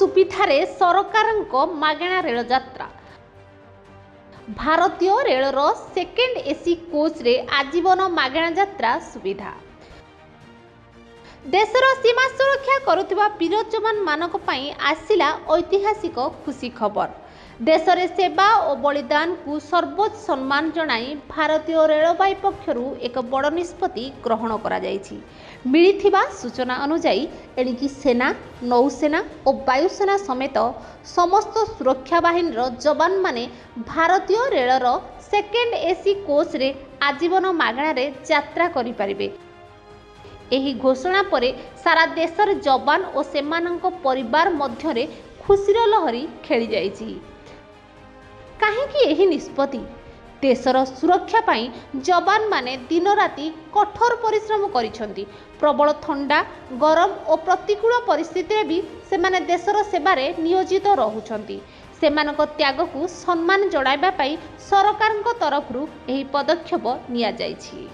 सुविधारे सरकारଙ୍କ मागणा rail यात्रा। भारतीय rarer second AC coach रे आजीवन मागणा यात्रा सुविधा। देशर सीमा सुरक्षा करुवा वीर जवान मानक पई आसिला ऐतिहासिक खुशी खबर। देशरे सेवा और बलिदान को सर्वोच्च सम्मान जनाई भारतीय रेलवाई पक्षरु एक बड़ निष्पत्ति ग्रहण करा जायछि। मिलिथिबा सूचना अनुसार एणिकी सेना, नौसेना और वायुसेना समेत समस्त सुरक्षा बाहिनीर जवान माने भारतीय रेलर सेकेंड एसी कोच रे आजीवन मागणा रे यात्रा करि परिबे। एही घोषणा परे सारा देशर जवान और सेमानंक परिवार मध्यरे खुशीर लहरी खेली जाइछि। काहेकि एही निष्पत्ति? देशर सुरक्षा पाई जवान माने दिन राति कठोर परिश्रम करिसंती। प्रबल ठंडा, गरम और प्रतिकूल परिस्थिति भी सेमाने देशर सेवारे नियोजित रहुछंती। सेमानक त्याग को सम्मान जणाइबा पाई सरकारक तरफरु एही पदक्षेप निया जाइछि।